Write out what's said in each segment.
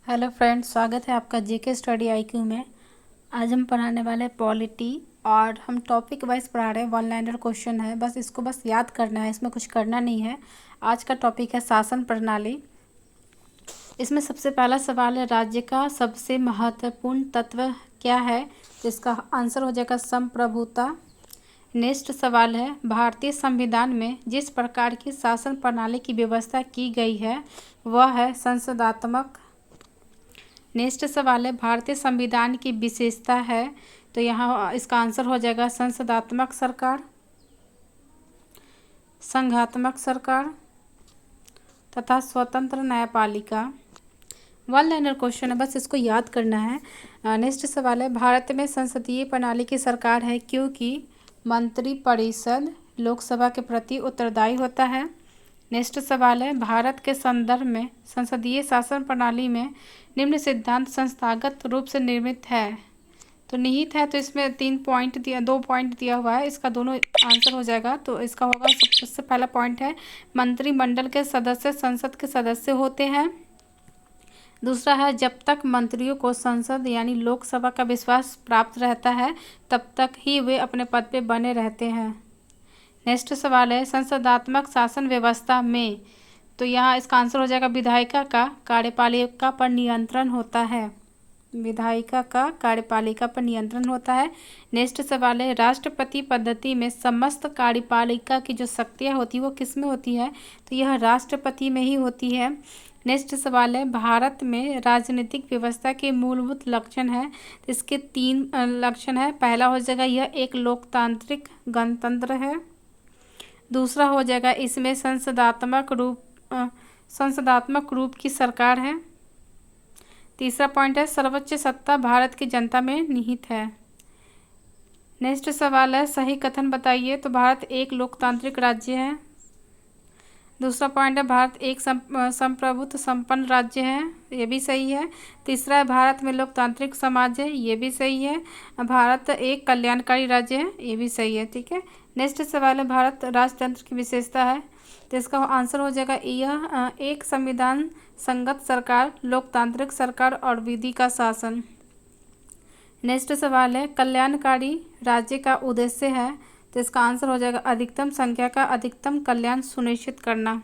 Hello friends, स्वागत है आपका जीके स्टडी आईक्यू में। आज हम पढ़ाने वाले हैं पॉलिटी और हम टॉपिक वाइज पढ़ा रहे हैं। वन लाइनर क्वेश्चन है, बस याद करना है, इसमें कुछ करना नहीं है। आज का टॉपिक है शासन प्रणाली। इसमें सबसे पहला सवाल है, राज्य का सबसे महत्वपूर्ण तत्व क्या है? इसका आंसर हो जाएगा संप्रभुता। नेक्स्ट सवाल है, भारतीय संविधान में जिस प्रकार की शासन प्रणाली की व्यवस्था की गई है वह है संसदात्मक। नेक्स्ट सवाल है, भारतीय संविधान की विशेषता है, तो यहाँ इसका आंसर हो जाएगा संसदात्मक सरकार, संघात्मक सरकार तथा स्वतंत्र न्यायपालिका। वन लाइनर क्वेश्चन है, बस इसको याद करना है। नेक्स्ट सवाल है, भारत में संसदीय प्रणाली की सरकार है क्योंकि मंत्रिपरिषद लोकसभा के प्रति उत्तरदायी होता है। नेक्स्ट सवाल है, भारत के संदर्भ में संसदीय शासन प्रणाली में निम्न सिद्धांत संस्थागत रूप से निर्मित है, तो निहित है, तो इसमें 2 पॉइंट दिया हुआ है, इसका दोनों आंसर हो जाएगा। तो इसका होगा, सबसे पहला पॉइंट है मंत्रिमंडल के सदस्य संसद के सदस्य होते हैं। दूसरा है, जब तक मंत्रियों को संसद यानी लोकसभा का विश्वास प्राप्त रहता है तब तक ही वे अपने पद पे बने रहते हैं। नेक्स्ट सवाल है, संसदात्मक शासन व्यवस्था में, तो यहाँ इसका आंसर हो जाएगा विधायिका का कार्यपालिका पर नियंत्रण होता है। विधायिका का कार्यपालिका पर नियंत्रण होता है। नेक्स्ट सवाल है, राष्ट्रपति पद्धति में समस्त कार्यपालिका की जो शक्तियाँ होती है वो किस में होती है? तो यह राष्ट्रपति में ही होती है। नेक्स्ट सवाल है, भारत में राजनीतिक व्यवस्था के मूलभूत लक्षण है, तो इसके 3 लक्षण है। पहला हो जाएगा यह एक लोकतांत्रिक गणतंत्र है। दूसरा हो जाएगा इसमें संसदात्मक रूप की सरकार है। तीसरा पॉइंट है सर्वोच्च सत्ता भारत की जनता में निहित है। नेक्स्ट सवाल है, सही कथन बताइए। तो भारत एक लोकतांत्रिक राज्य है। दूसरा पॉइंट है भारत एक संप्रभुत्व संपन्न राज्य है, ये भी सही है। तीसरा है भारत में लोकतांत्रिक समाज है, ये भी सही है। भारत एक कल्याणकारी राज्य है, ये भी सही है। ठीक है। नेक्स्ट सवाल है, भारत राजतंत्र की विशेषता है, तो इसका आंसर हो जाएगा यह एक संविधान संगत सरकार, लोकतांत्रिक सरकार और विधि का शासन। नेक्स्ट सवाल है, कल्याणकारी राज्य का उद्देश्य है, तो इसका आंसर हो जाएगा अधिकतम संख्या का अधिकतम कल्याण सुनिश्चित करना।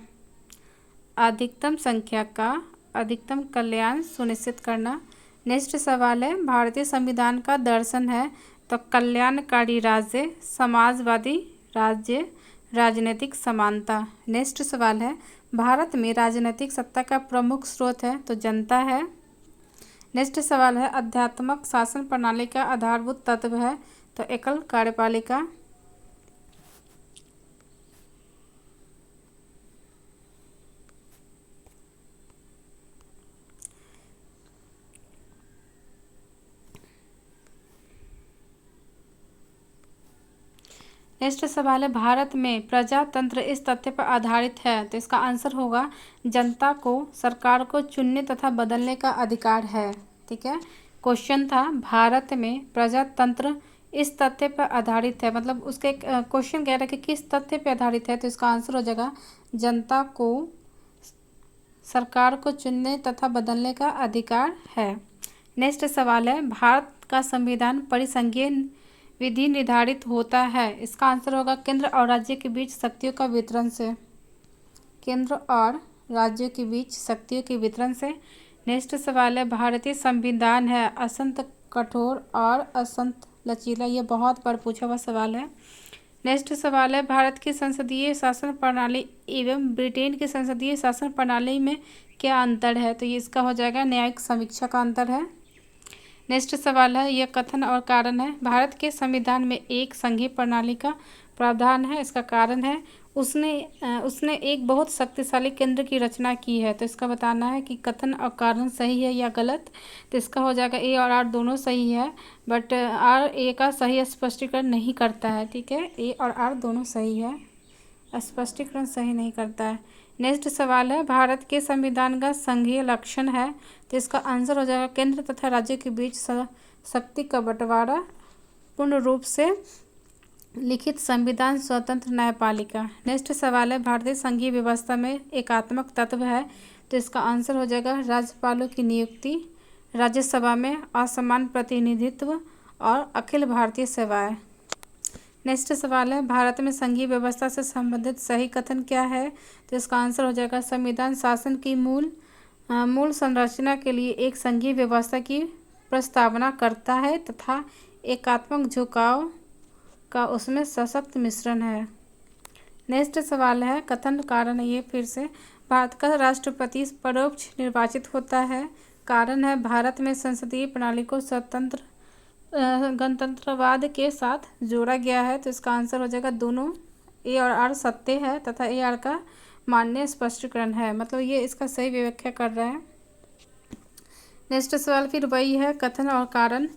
अधिकतम संख्या का अधिकतम कल्याण सुनिश्चित करना। नेक्स्ट सवाल है, भारतीय संविधान का दर्शन है, तो कल्याणकारी राज्य, समाजवादी राज्य, राजनीतिक समानता। नेक्स्ट सवाल है, भारत में राजनीतिक सत्ता का प्रमुख स्रोत है, तो जनता है। नेक्स्ट सवाल है, आध्यात्मक शासन प्रणाली का आधारभूत तत्व है, तो एकल कार्यपालिका। नेक्स्ट सवाल है, भारत में प्रजातंत्र इस तथ्य पर आधारित है, तो इसका आंसर होगा जनता को सरकार को चुनने तथा बदलने का अधिकार है। ठीक है। क्वेश्चन था भारत में प्रजातंत्र इस तथ्य पर आधारित है, मतलब उसके क्वेश्चन कह रहा है कि किस तथ्य पर आधारित है, तो इसका आंसर हो जाएगा जनता को सरकार को चुनने तथा बदलने का अधिकार है। नेक्स्ट सवाल है, भारत का संविधान परिसंघीय विधि निर्धारित होता है, इसका आंसर होगा केंद्र और राज्य के बीच शक्तियों का वितरण से। केंद्र और राज्यों के बीच शक्तियों के वितरण से। नेक्स्ट सवाल है, भारतीय संविधान है असंत कठोर और असंत लचीला, ये बहुत बार पूछा हुआ सवाल है। नेक्स्ट सवाल है, भारत की संसदीय शासन प्रणाली एवं ब्रिटेन की संसदीय शासन प्रणाली में क्या अंतर है, तो ये इसका हो जाएगा न्यायिक समीक्षा का अंतर है। नेक्स्ट सवाल है, यह कथन और कारण है, भारत के संविधान में एक संघीय प्रणाली का प्रावधान है, इसका कारण है उसने एक बहुत शक्तिशाली केंद्र की रचना की है, तो इसका बताना है कि कथन और कारण सही है या गलत, तो इसका हो जाएगा ए और आर दोनों सही है, बट आर ए का सही स्पष्टीकरण नहीं करता है। ठीक है, ए और आर दोनों सही है, स्पष्टीकरण सही नहीं करता है। नेक्स्ट सवाल है, भारत के संविधान का संघीय लक्षण है, तो इसका आंसर हो जाएगा केंद्र तथा राज्य के बीच शक्ति का बंटवारा, पूर्ण रूप से लिखित संविधान, स्वतंत्र न्यायपालिका। नेक्स्ट सवाल है, भारतीय संघीय व्यवस्था में एकात्मक तत्व है, तो इसका आंसर हो जाएगा राज्यपालों की नियुक्ति, राज्यसभा में असमान प्रतिनिधित्व और अखिल भारतीय सेवाएं। नेक्स्ट सवाल है, भारत में संघीय व्यवस्था से संबंधित सही कथन क्या है? तो इसका आंसर हो जाएगा संविधान शासन की मूल संरचना के लिए एक संघीय व्यवस्था की प्रस्तावना करता है तथा एकात्मक झुकाव का उसमें सशक्त मिश्रण है। नेक्स्ट सवाल है, कथन कारण ये फिर से, भारत का राष्ट्रपति परोक्ष निर्वाचित होता है। कारण है, भारत में संसदीय प्रणाली को स्वतंत्र गणतंत्रवाद के साथ जोड़ा गया है। तो इसका आंसर हो जाएगा दोनों ए और आर सत्य है तथा ए आर का मान्य स्पष्टीकरण है, मतलब ये इसका सही व्याख्या कर रहा है। नेक्स्ट सवाल फिर वही है, कथन और कारण।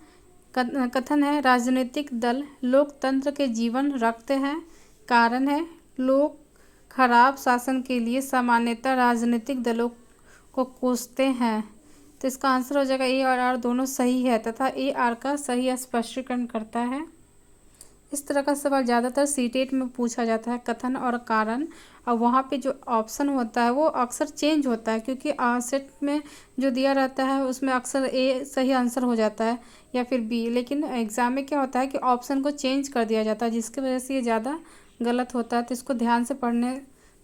कथन है, राजनीतिक दल लोकतंत्र के जीवन रखते हैं। कारण है, लोग खराब शासन के लिए सामान्यतः राजनीतिक दलों को कोसते हैं। तो इसका आंसर हो जाएगा ए और आर दोनों सही है तथा ए आर का सही स्पष्टीकरण करता है। इस तरह का सवाल ज़्यादातर सीटेट में पूछा जाता है, कथन और कारण, और वहाँ पे जो ऑप्शन होता है वो अक्सर चेंज होता है क्योंकि सेट में जो दिया रहता है उसमें अक्सर ए सही आंसर हो जाता है या फिर बी, लेकिन एग्ज़ाम में क्या होता है कि ऑप्शन को चेंज कर दिया जाता है जिसकी वजह से ये ज़्यादा गलत होता है। तो इसको ध्यान से पढ़ने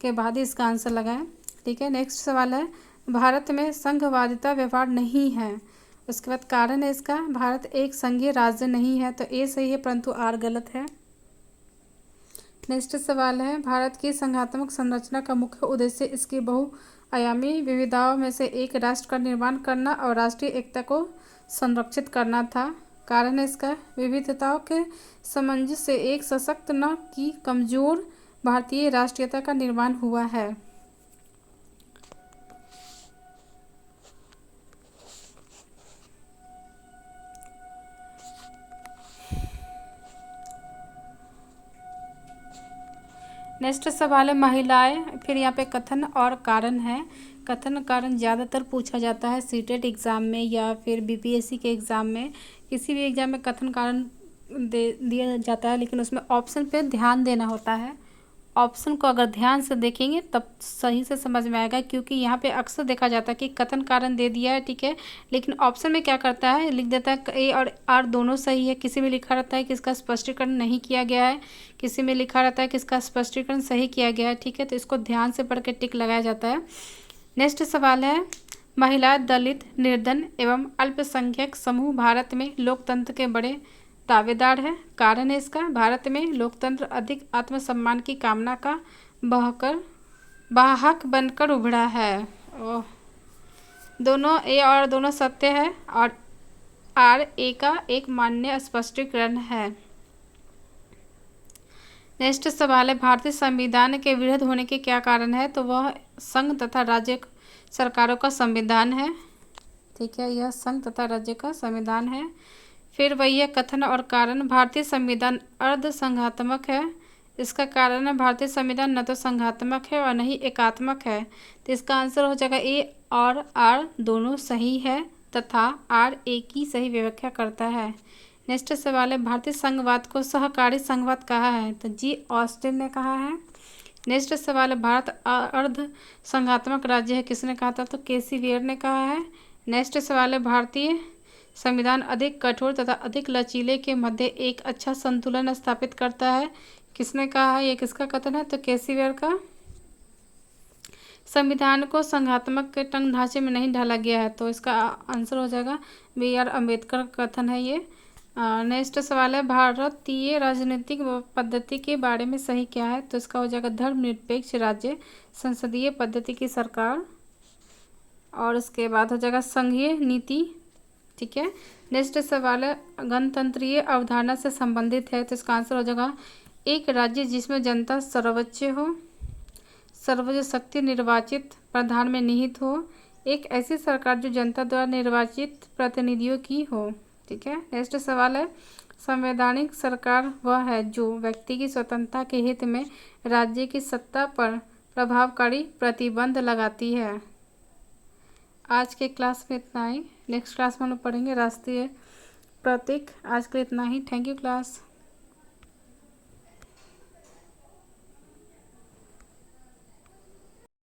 के बाद ही इसका आंसर लगाएं। ठीक है, नेक्स्ट सवाल है, भारत में संघवादिता व्यवहार नहीं है। उसके बाद कारण है इसका, भारत एक संघीय राज्य नहीं है। तो ए सही है परंतु आर गलत है। नेक्स्ट सवाल है, भारत की संघात्मक संरचना का मुख्य उद्देश्य इसकी बहुआयामी विविधताओं में से एक राष्ट्र का निर्माण करना और राष्ट्रीय एकता को संरक्षित करना था। कारण है इसका, विविधताओं के सामंजस्य से एक सशक्त न कि कमजोर भारतीय राष्ट्रीयता का निर्माण हुआ है। नेक्स्ट सवाल है, महिलाएं। फिर यहाँ पे कथन और कारण है। कथन कारण ज़्यादातर पूछा जाता है सीटेट एग्ज़ाम में या फिर बीपीएससी के एग्ज़ाम में, किसी भी एग्ज़ाम में कथन कारण दिया जाता है, लेकिन उसमें ऑप्शन पे ध्यान देना होता है। ऑप्शन को अगर ध्यान से देखेंगे तब सही से समझ में आएगा, क्योंकि यहाँ पे अक्सर देखा जाता है कि कथन कारण दे दिया है, ठीक है, लेकिन ऑप्शन में क्या करता है, लिख देता है ए और आर दोनों सही है। किसी में लिखा रहता है कि इसका स्पष्टीकरण नहीं किया गया है, किसी में लिखा रहता है कि इसका स्पष्टीकरण सही किया गया है। ठीक है, तो इसको ध्यान से पढ़ के टिक लगाया जाता है। नेक्स्ट सवाल है, महिला, दलित, निर्धन एवं अल्पसंख्यक समूह भारत में लोकतंत्र के बड़े दावेदार है। कारण है इसका, भारत में लोकतंत्र अधिक आत्मसम्मान की कामना का वाहक बनकर उभरा है। दोनों ए और दोनों सत्य है और आर ए का एक मान्य स्पष्टीकरण है। नेक्स्ट सवाल है, भारतीय संविधान के विरुद्ध होने के क्या कारण है? तो वह संघ तथा राज्य सरकारों का संविधान है। ठीक है, यह संघ तथा राज्य का संविधान है। फिर वही है कथन और कारण, भारतीय संविधान अर्ध संघात्मक है। इसका कारण है, भारतीय संविधान न तो संघात्मक है और न ही एकात्मक है। तो इसका आंसर हो जाएगा ए और आर दोनों सही है तथा आर ए की सही व्याख्या करता है। नेक्स्ट सवाल है, भारतीय संघवाद को सहकारी संघवाद कहा है। तो जी ऑस्टिन ने कहा है। नेक्स्ट सवाल है, भारत अर्ध संघात्मक राज्य है, किसने कहा था? तो केसी वेयर ने कहा है। नेक्स्ट सवाल है, भारतीय संविधान अधिक कठोर तथा अधिक लचीले के मध्य एक अच्छा संतुलन स्थापित करता है, किसने कहा है? ये किसका कथन है? तो केसी वेयर का। संविधान को संघात्मक के टंग ढांचे में नहीं ढाला गया है, तो इसका आंसर हो जाएगा बी आर अम्बेडकर का कथन है ये। नेक्स्ट सवाल है, भारतीय राजनीतिक पद्धति के बारे में सही क्या है? तो इसका हो जाएगा धर्मनिरपेक्ष राज्य, संसदीय पद्धति की सरकार, और इसके बाद हो जाएगा संघीय नीति। ठीक है, नेक्स्ट सवाल है, गणतंत्रीय अवधारणा से संबंधित है, तो इसका आंसर हो जाएगा एक राज्य जिसमें जनता सर्वोच्च हो, सर्वोच्च शक्ति निर्वाचित प्रधान में निहित हो, एक ऐसी सरकार जो जनता द्वारा निर्वाचित प्रतिनिधियों की हो। ठीक है, नेक्स्ट सवाल है, संवैधानिक सरकार वह है जो व्यक्ति की स्वतंत्रता के हित में राज्य की सत्ता पर प्रभावकारी प्रतिबंध लगाती है। आज के क्लास में इतना ही, नेक्स्ट क्लास में हम लोग पढ़ेंगे राष्ट्रीय प्रतीक। आज के लिए इतना ही, थैंक यू क्लास।